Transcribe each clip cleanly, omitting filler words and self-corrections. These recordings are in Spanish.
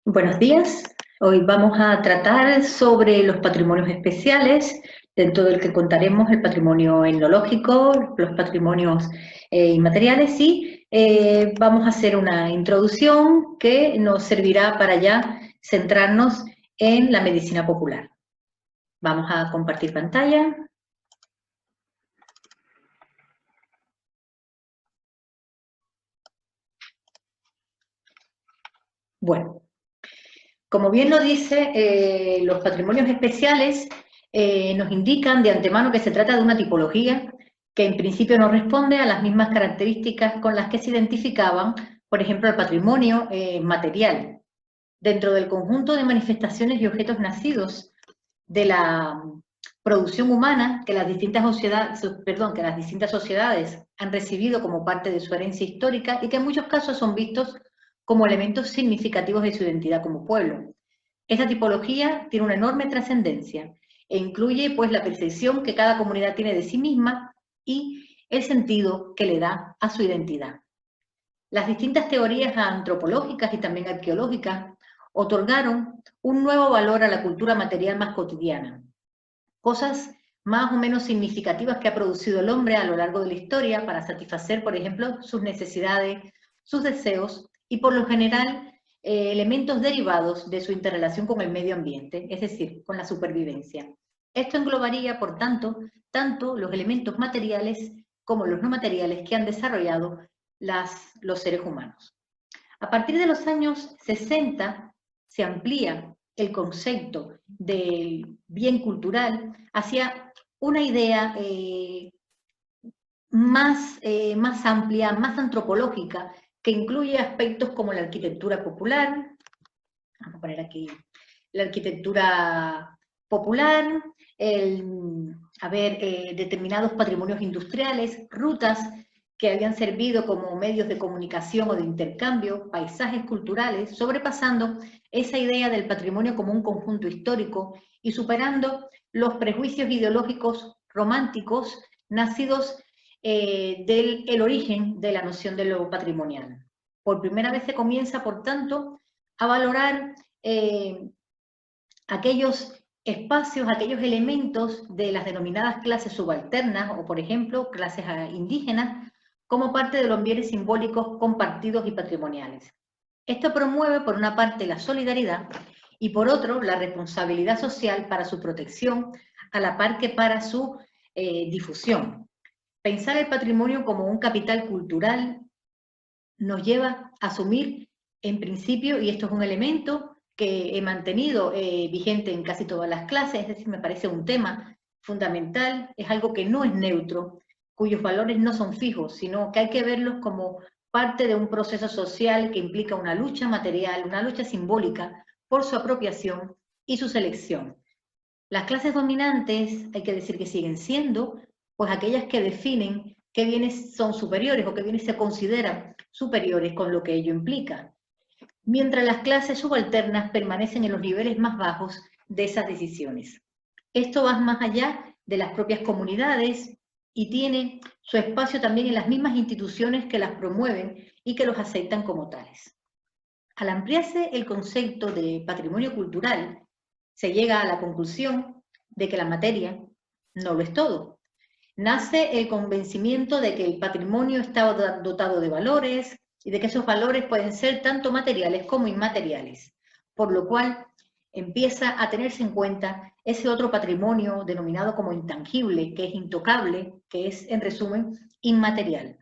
Buenos días. Hoy vamos a tratar sobre los patrimonios especiales, dentro del que contaremos el patrimonio etnológico, los patrimonios inmateriales y vamos a hacer una introducción que nos servirá para ya centrarnos en la medicina popular. Vamos a compartir pantalla. Bueno. Como bien lo dice, los patrimonios especiales nos indican de antemano que se trata de una tipología que en principio no responde a las mismas características con las que se identificaban, por ejemplo, el patrimonio material. Dentro del conjunto de manifestaciones y objetos nacidos de la producción humana que las distintas sociedades han recibido como parte de su herencia histórica y que en muchos casos son vistos como elementos significativos de su identidad como pueblo. Esta tipología tiene una enorme trascendencia e incluye pues la percepción que cada comunidad tiene de sí misma y el sentido que le da a su identidad. Las distintas teorías antropológicas y también arqueológicas otorgaron un nuevo valor a la cultura material más cotidiana. Cosas más o menos significativas que ha producido el hombre a lo largo de la historia para satisfacer, por ejemplo, sus necesidades, sus deseos y por lo general elementos derivados de su interrelación con el medio ambiente, es decir, con la supervivencia. Esto englobaría, por tanto, tanto los elementos materiales como los no materiales que han desarrollado los seres humanos. A partir de los años 60 se amplía el concepto del bien cultural hacia una idea más amplia, más antropológica, que incluye aspectos como la arquitectura popular, vamos a poner aquí la arquitectura popular, determinados patrimonios industriales, rutas que habían servido como medios de comunicación o de intercambio, paisajes culturales, sobrepasando esa idea del patrimonio como un conjunto histórico y superando los prejuicios ideológicos románticos nacidos del origen de la noción de lo patrimonial. Por primera vez se comienza, por tanto, a valorar aquellos espacios, aquellos elementos de las denominadas clases subalternas o, por ejemplo, clases indígenas, como parte de los bienes simbólicos compartidos y patrimoniales. Esto promueve, por una parte, la solidaridad y, por otro, la responsabilidad social para su protección, a la par que para su difusión. Pensar el patrimonio como un capital cultural nos lleva a asumir, en principio, y esto es un elemento que he mantenido vigente en casi todas las clases, es decir, me parece un tema fundamental, es algo que no es neutro, cuyos valores no son fijos, sino que hay que verlos como parte de un proceso social que implica una lucha material, una lucha simbólica por su apropiación y su selección. Las clases dominantes, hay que decir que siguen siendo, pues aquellas que definen qué bienes son superiores o qué bienes se consideran superiores con lo que ello implica, mientras las clases subalternas permanecen en los niveles más bajos de esas decisiones. Esto va más allá de las propias comunidades y tiene su espacio también en las mismas instituciones que las promueven y que los aceptan como tales. Al ampliarse el concepto de patrimonio cultural, se llega a la conclusión de que la materia no lo es todo. Nace el convencimiento de que el patrimonio está dotado de valores y de que esos valores pueden ser tanto materiales como inmateriales, por lo cual empieza a tenerse en cuenta ese otro patrimonio denominado como intangible, que es intocable, que es, en resumen, inmaterial.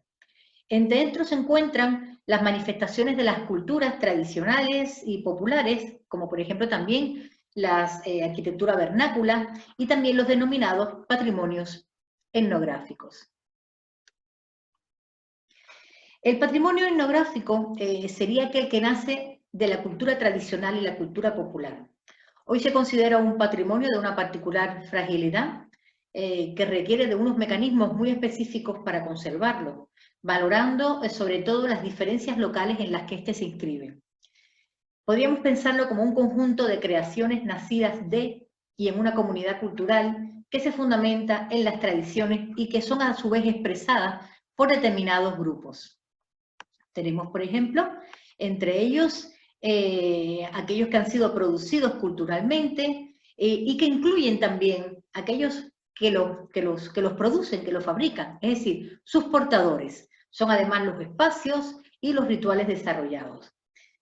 Dentro se encuentran las manifestaciones de las culturas tradicionales y populares, como por ejemplo también la arquitectura vernácula y también los denominados patrimonios etnográficos. El patrimonio etnográfico sería aquel que nace de la cultura tradicional y la cultura popular. Hoy se considera un patrimonio de una particular fragilidad que requiere de unos mecanismos muy específicos para conservarlo, valorando sobre todo las diferencias locales en las que éste se inscribe. Podríamos pensarlo como un conjunto de creaciones nacidas de y en una comunidad cultural que se fundamenta en las tradiciones y que son a su vez expresadas por determinados grupos. Tenemos, por ejemplo, entre ellos aquellos que han sido producidos culturalmente y que incluyen también aquellos que los producen, que los fabrican, es decir, sus portadores. Son además los espacios y los rituales desarrollados.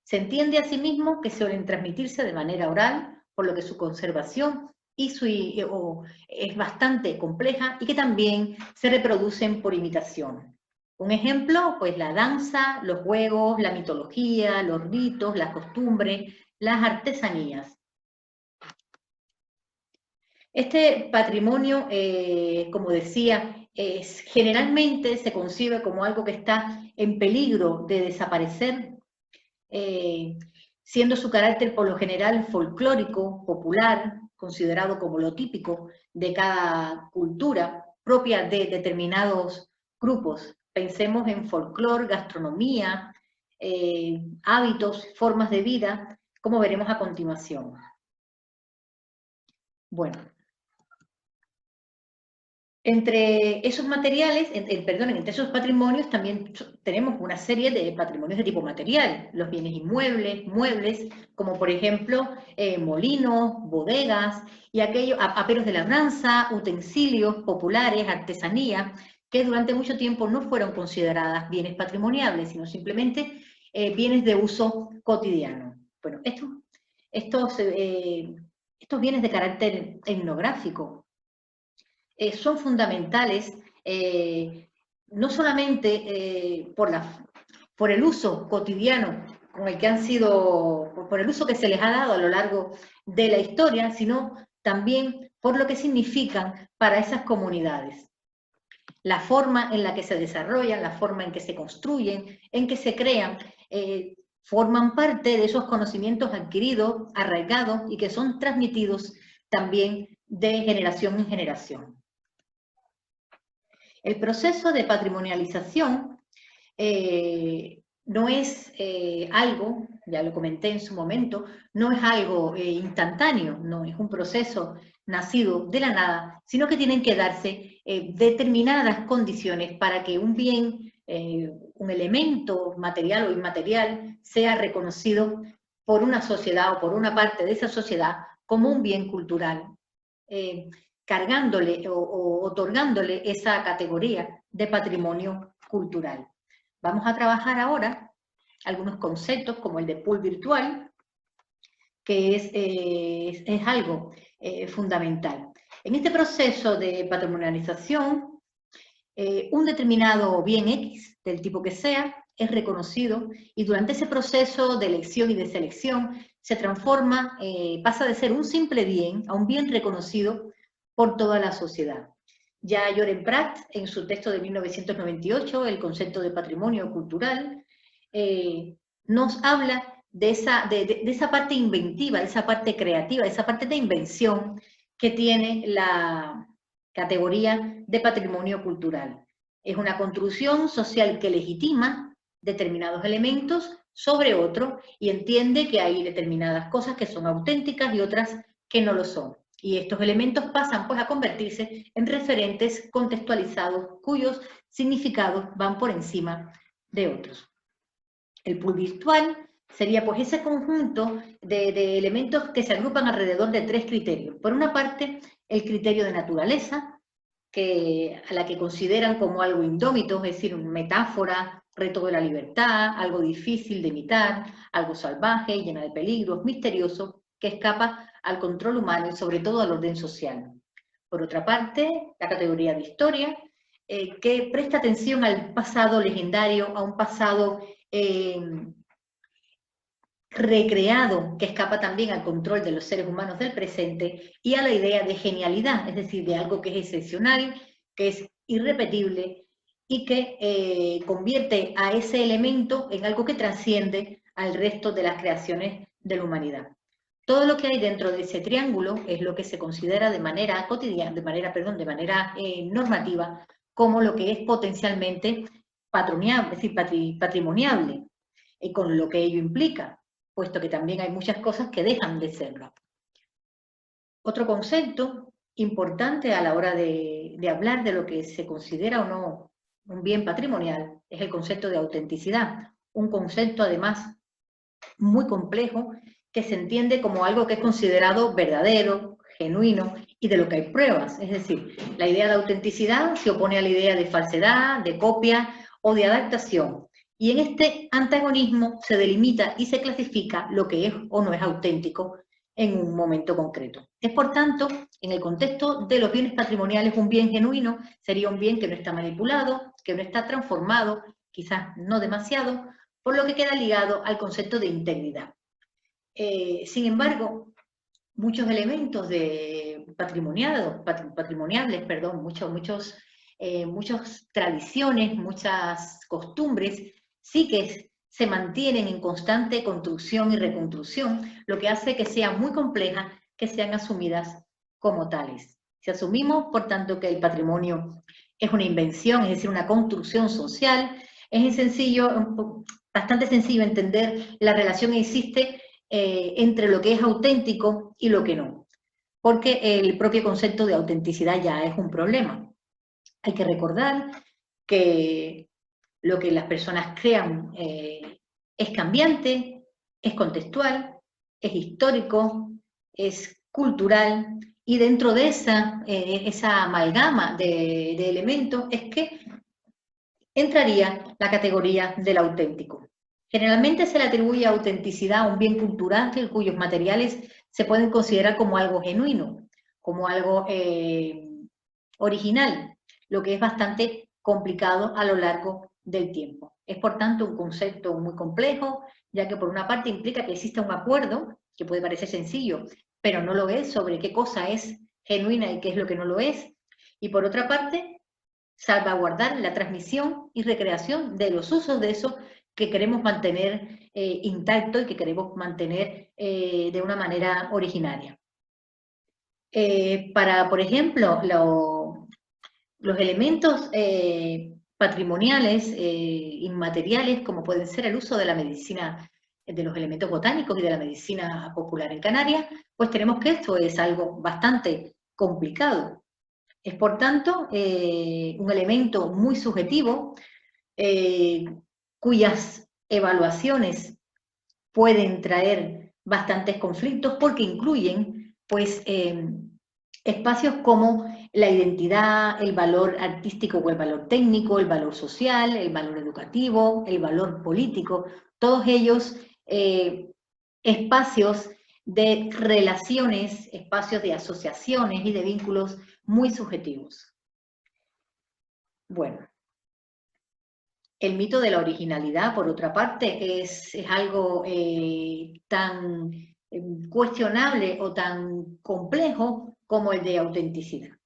Se entiende asimismo que suelen transmitirse de manera oral, por lo que su conservación es bastante compleja y que también se reproducen por imitación. Un ejemplo, pues la danza, los juegos, la mitología, los ritos, las costumbres, las artesanías. Este patrimonio, como decía, generalmente se concibe como algo que está en peligro de desaparecer, siendo su carácter por lo general folclórico, popular, considerado como lo típico de cada cultura, propia de determinados grupos. Pensemos en folclore, gastronomía, hábitos, formas de vida, como veremos a continuación. Bueno, entre esos materiales, entre esos patrimonios también tenemos una serie de patrimonios de tipo material, los bienes inmuebles, muebles, como por ejemplo molinos, bodegas y aquellos aperos de labranza, utensilios populares, artesanía, que durante mucho tiempo no fueron consideradas bienes patrimoniables, sino simplemente bienes de uso cotidiano. Bueno, estos bienes de carácter etnográfico son fundamentales no solamente por el uso cotidiano con el que han sido, por el uso que se les ha dado a lo largo de la historia, sino también por lo que significan para esas comunidades. La forma en la que se desarrollan, la forma en que se construyen, en que se crean, forman parte de esos conocimientos adquiridos, arraigados y que son transmitidos también de generación en generación. El proceso de patrimonialización no es algo, ya lo comenté en su momento, no es algo instantáneo, no es un proceso nacido de la nada, sino que tienen que darse determinadas condiciones para que un bien, un elemento material o inmaterial, sea reconocido por una sociedad o por una parte de esa sociedad como un bien cultural. Cargándole o otorgándole esa categoría de patrimonio cultural. Vamos a trabajar ahora algunos conceptos como el de pool virtual, que es algo fundamental. En este proceso de patrimonialización, un determinado bien X, del tipo que sea, es reconocido y durante ese proceso de elección y de selección se transforma, pasa de ser un simple bien a un bien reconocido por toda la sociedad. Ya Lloren Prat, en su texto de 1998, El concepto de patrimonio cultural, nos habla de esa parte inventiva, de esa parte creativa, de esa parte de invención que tiene la categoría de patrimonio cultural. Es una construcción social que legitima determinados elementos sobre otro y entiende que hay determinadas cosas que son auténticas y otras que no lo son. Y estos elementos pasan pues a convertirse en referentes contextualizados cuyos significados van por encima de otros. El pool virtual sería pues ese conjunto de elementos que se agrupan alrededor de tres criterios. Por una parte, el criterio de naturaleza, a la que consideran como algo indómito, es decir, una metáfora, reto de la libertad, algo difícil de imitar, algo salvaje, lleno de peligros, misterioso, que escapa al control humano y sobre todo al orden social. Por otra parte, la categoría de historia, que presta atención al pasado legendario, a un pasado recreado, que escapa también al control de los seres humanos del presente, y a la idea de genialidad, es decir, de algo que es excepcional, que es irrepetible y que convierte a ese elemento en algo que trasciende al resto de las creaciones de la humanidad. Todo lo que hay dentro de ese triángulo es lo que se considera de manera cotidiana, de manera normativa, como lo que es potencialmente patroniable, es decir, patrimoniable, con lo que ello implica, puesto que también hay muchas cosas que dejan de serlo. Otro concepto importante a la hora de hablar de lo que se considera o no un bien patrimonial es el concepto de autenticidad, un concepto además muy complejo, que se entiende como algo que es considerado verdadero, genuino, y de lo que hay pruebas. Es decir, la idea de autenticidad se opone a la idea de falsedad, de copia o de adaptación. Y en este antagonismo se delimita y se clasifica lo que es o no es auténtico en un momento concreto. Es, por tanto, en el contexto de los bienes patrimoniales, un bien genuino sería un bien que no está manipulado, que no está transformado, quizás no demasiado, por lo que queda ligado al concepto de integridad. Sin embargo, muchos elementos patrimoniales, perdón, muchas tradiciones, muchas costumbres, sí que se mantienen en constante construcción y reconstrucción, lo que hace que sea muy compleja que sean asumidas como tales. Si asumimos, por tanto, que el patrimonio es una invención, es decir, una construcción social, es bastante sencillo entender la relación que existe entre lo que es auténtico y lo que no, porque el propio concepto de autenticidad ya es un problema. Hay que recordar que lo que las personas crean es cambiante, es contextual, es histórico, es cultural, y dentro de esa amalgama de elementos es que entraría la categoría del auténtico. Generalmente se le atribuye autenticidad a un bien cultural cuyos materiales se pueden considerar como algo genuino, como algo original, lo que es bastante complicado a lo largo del tiempo. Es, por tanto, un concepto muy complejo, ya que por una parte implica que existe un acuerdo, que puede parecer sencillo, pero no lo es, sobre qué cosa es genuina y qué es lo que no lo es. Y por otra parte, salvaguardar la transmisión y recreación de los usos de eso que queremos mantener intacto y que queremos mantener de una manera originaria. Por ejemplo, los elementos patrimoniales, inmateriales, como pueden ser el uso de la medicina, de los elementos botánicos y de la medicina popular en Canarias, pues tenemos que esto es algo bastante complicado. Es, por tanto, un elemento muy subjetivo, cuyas evaluaciones pueden traer bastantes conflictos porque incluyen, pues, espacios como la identidad, el valor artístico o el valor técnico, el valor social, el valor educativo, el valor político, todos ellos espacios de relaciones, espacios de asociaciones y de vínculos muy subjetivos. Bueno, el mito de la originalidad, por otra parte, es algo tan cuestionable o tan complejo como el de autenticidad.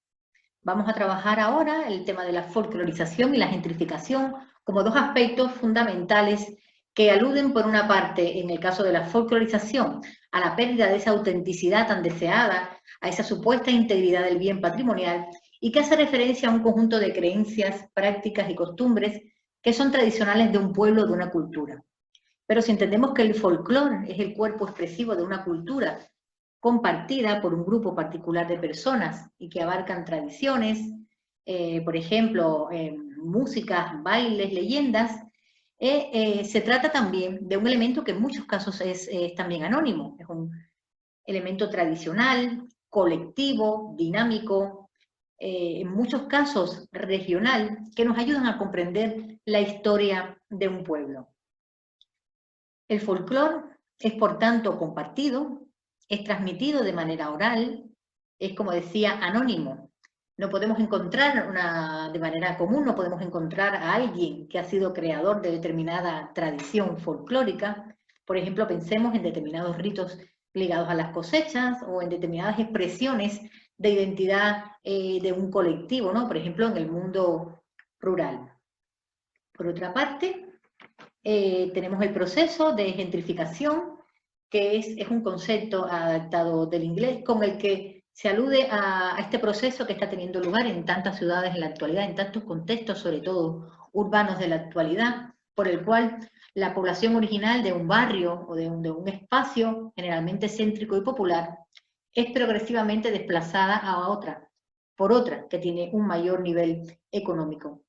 Vamos a trabajar ahora el tema de la folclorización y la gentrificación como dos aspectos fundamentales que aluden, por una parte, en el caso de la folclorización, a la pérdida de esa autenticidad tan deseada, a esa supuesta integridad del bien patrimonial, y que hace referencia a un conjunto de creencias, prácticas y costumbres que son tradicionales de un pueblo o de una cultura. Pero si entendemos que el folclore es el cuerpo expresivo de una cultura compartida por un grupo particular de personas y que abarcan tradiciones, por ejemplo, músicas, bailes, leyendas, se trata también de un elemento que en muchos casos es también anónimo, es un elemento tradicional, colectivo, dinámico, en muchos casos regional, que nos ayudan a comprender la historia de un pueblo. El folclore es, por tanto, compartido, es transmitido de manera oral, es, como decía, anónimo. No podemos encontrar de manera común, no podemos encontrar a alguien que ha sido creador de determinada tradición folclórica. Por ejemplo, pensemos en determinados ritos ligados a las cosechas o en determinadas expresiones de identidad de un colectivo, ¿no? Por ejemplo, en el mundo rural. Por otra parte, tenemos el proceso de gentrificación, que es un concepto adaptado del inglés con el que se alude a este proceso que está teniendo lugar en tantas ciudades en la actualidad, en tantos contextos, sobre todo urbanos de la actualidad, por el cual la población original de un barrio o de un espacio generalmente céntrico y popular es progresivamente desplazada por otra que tiene un mayor nivel económico.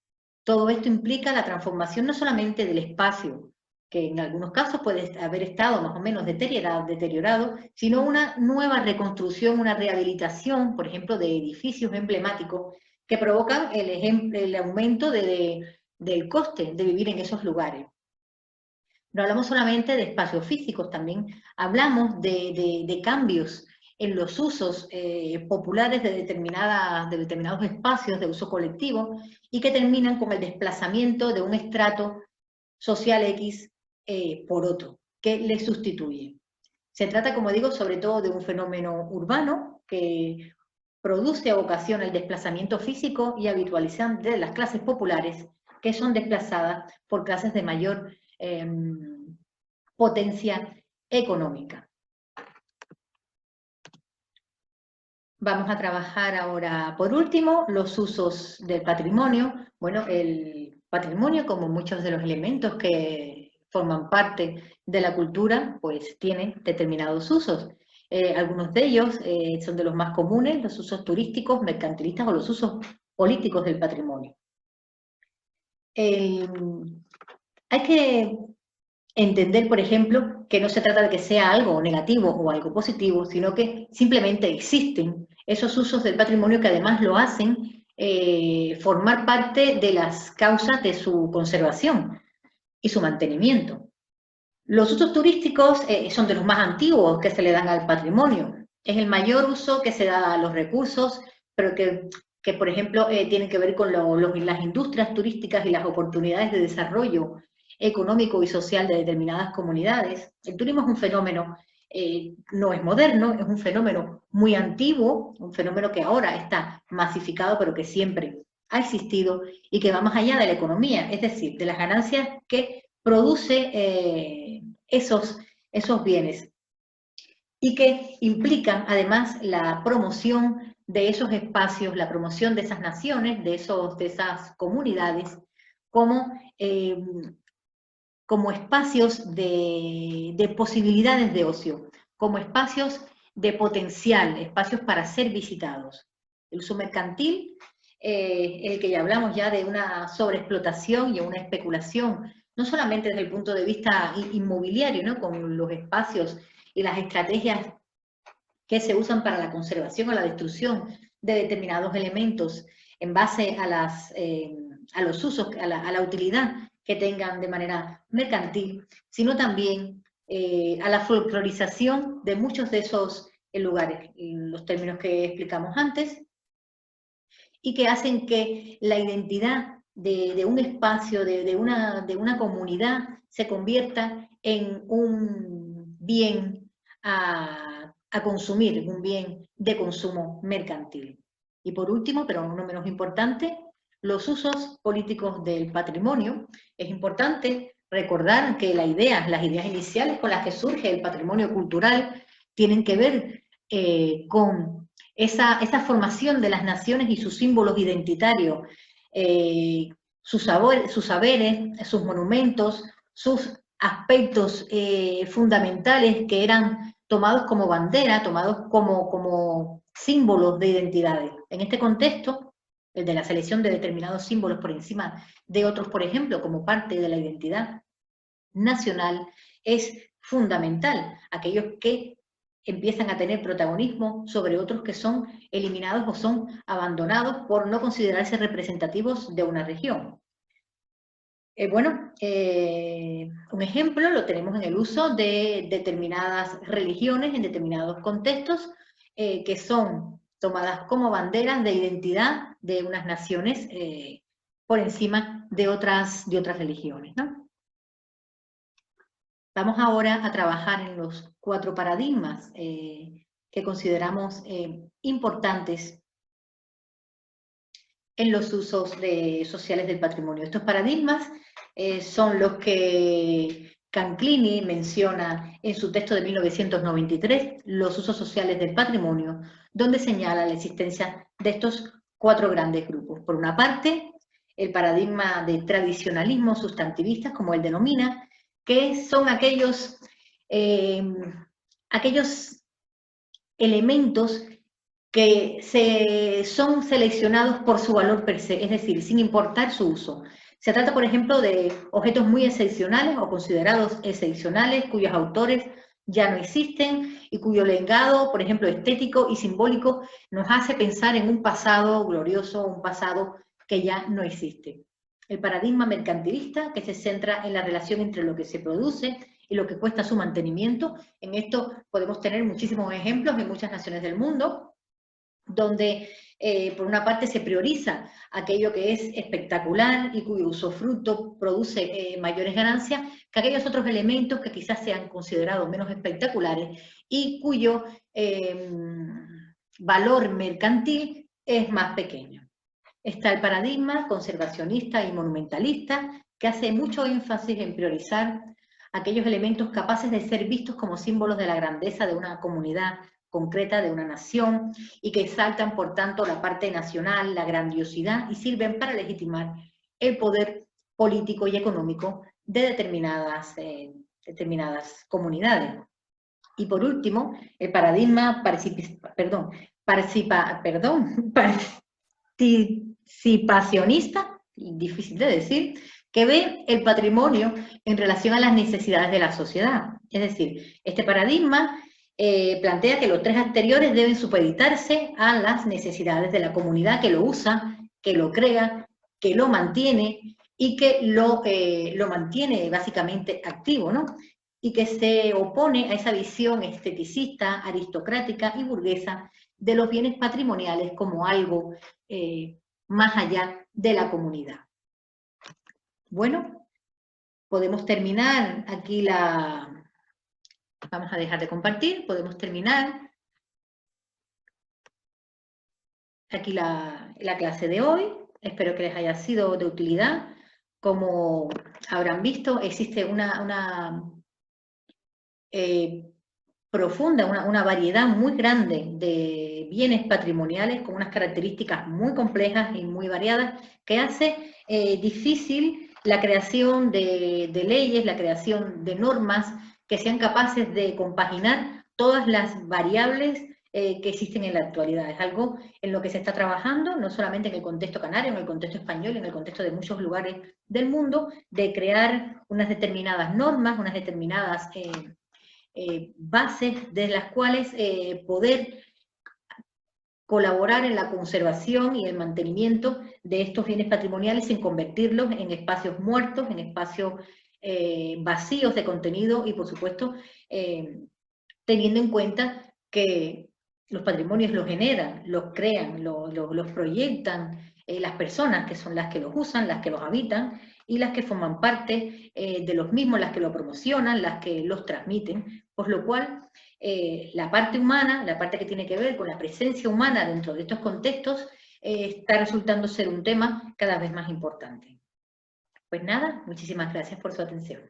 Todo esto implica la transformación no solamente del espacio que en algunos casos puede haber estado más o menos deteriorado, sino una nueva reconstrucción, una rehabilitación, por ejemplo, de edificios emblemáticos que provocan el aumento del coste de vivir en esos lugares. No hablamos solamente de espacios físicos, también hablamos de cambios en los usos populares de determinados espacios de uso colectivo y que terminan con el desplazamiento de un estrato social X por otro, que le sustituye. Se trata, como digo, sobre todo de un fenómeno urbano que produce o ocasiona el desplazamiento físico y habitualizante de las clases populares que son desplazadas por clases de mayor potencia económica. Vamos a trabajar ahora, por último, los usos del patrimonio. Bueno, el patrimonio, como muchos de los elementos que forman parte de la cultura, pues tiene determinados usos. Algunos de ellos son de los más comunes, los usos turísticos, mercantilistas o los usos políticos del patrimonio. Hay que entender, por ejemplo, que no se trata de que sea algo negativo o algo positivo, sino que simplemente existen esos usos del patrimonio que además lo hacen formar parte de las causas de su conservación y su mantenimiento. Los usos turísticos son de los más antiguos que se le dan al patrimonio. Es el mayor uso que se da a los recursos, pero que por ejemplo, tienen que ver con las industrias turísticas y las oportunidades de desarrollo económico y social de determinadas comunidades. El turismo es un fenómeno, no es moderno, es un fenómeno muy antiguo, un fenómeno que ahora está masificado, pero que siempre ha existido y que va más allá de la economía, es decir, de las ganancias que produce esos bienes y que implican además la promoción de esos espacios, la promoción de esas naciones, de esas comunidades, como espacios de posibilidades de ocio, como espacios de potencial, espacios para ser visitados. El uso mercantil, el que ya hablamos ya de una sobreexplotación y una especulación, no solamente desde el punto de vista inmobiliario, ¿no? Con los espacios y las estrategias que se usan para la conservación o la destrucción de determinados elementos en base a los usos, a la utilidad que tengan de manera mercantil, sino también a la folclorización de muchos de esos lugares, los términos que explicamos antes, y que hacen que la identidad de un espacio, de una comunidad, se convierta en un bien a consumir, un bien de consumo mercantil. Y por último, pero no menos importante, los usos políticos del patrimonio. Es importante recordar que las ideas iniciales con las que surge el patrimonio cultural tienen que ver con esa formación de las naciones y sus símbolos identitarios, sus saberes, sus monumentos, sus aspectos fundamentales que eran tomados como bandera, tomados como símbolos de identidades. En este contexto, el de la selección de determinados símbolos por encima de otros, por ejemplo, como parte de la identidad nacional, es fundamental. Aquellos que empiezan a tener protagonismo sobre otros que son eliminados o son abandonados por no considerarse representativos de una región. Un ejemplo lo tenemos en el uso de determinadas religiones en determinados contextos que son tomadas como banderas de identidad de unas naciones por encima de otras religiones, ¿no? Vamos ahora a trabajar en los 4 paradigmas que consideramos importantes en los usos sociales del patrimonio. Estos paradigmas son los que Canclini menciona en su texto de 1993, Los usos sociales del patrimonio, donde señala la existencia de estos 4 grandes grupos. Por una parte, el paradigma de tradicionalismo sustantivista, como él denomina, que son aquellos elementos que son seleccionados por su valor per se, es decir, sin importar su uso, Se trata, por ejemplo, de objetos muy excepcionales o considerados excepcionales, cuyos autores ya no existen y cuyo legado, por ejemplo, estético y simbólico, nos hace pensar en un pasado glorioso, un pasado que ya no existe. El paradigma mercantilista, que se centra en la relación entre lo que se produce y lo que cuesta su mantenimiento. En esto podemos tener muchísimos ejemplos en muchas naciones del mundo, donde por una parte se prioriza aquello que es espectacular y cuyo usufructo produce mayores ganancias que aquellos otros elementos que quizás sean considerados menos espectaculares y cuyo valor mercantil es más pequeño. Está el paradigma conservacionista y monumentalista, que hace mucho énfasis en priorizar aquellos elementos capaces de ser vistos como símbolos de la grandeza de una comunidad concreta, de una nación, y que exaltan, por tanto, la parte nacional, la grandiosidad, y sirven para legitimar el poder político y económico de determinadas comunidades. Y por último, el paradigma participacionista, difícil de decir, que ve el patrimonio en relación a las necesidades de la sociedad. Es decir, este paradigma plantea que los tres anteriores deben supeditarse a las necesidades de la comunidad que lo usa, que lo crea, que lo mantiene y que lo mantiene básicamente activo, ¿no? Y que se opone a esa visión esteticista, aristocrática y burguesa de los bienes patrimoniales como algo más allá de la comunidad. Bueno, podemos terminar aquí Vamos a dejar de compartir, podemos terminar aquí la clase de hoy. Espero que les haya sido de utilidad. Como habrán visto, existe una profunda, una variedad muy grande de bienes patrimoniales con unas características muy complejas y muy variadas que hace difícil la creación de leyes, la creación de normas que sean capaces de compaginar todas las variables que existen en la actualidad. Es algo en lo que se está trabajando, no solamente en el contexto canario, en el contexto español, en el contexto de muchos lugares del mundo, de crear unas determinadas normas, unas determinadas bases de las cuales poder colaborar en la conservación y el mantenimiento de estos bienes patrimoniales sin convertirlos en espacios muertos, en espacios vacíos de contenido y, por supuesto, teniendo en cuenta que los patrimonios los generan, los crean, los proyectan las personas que son las que los usan, las que los habitan y las que forman parte de los mismos, las que lo promocionan, las que los transmiten, por lo cual la parte humana, la parte que tiene que ver con la presencia humana dentro de estos contextos, está resultando ser un tema cada vez más importante. Pues nada, muchísimas gracias por su atención.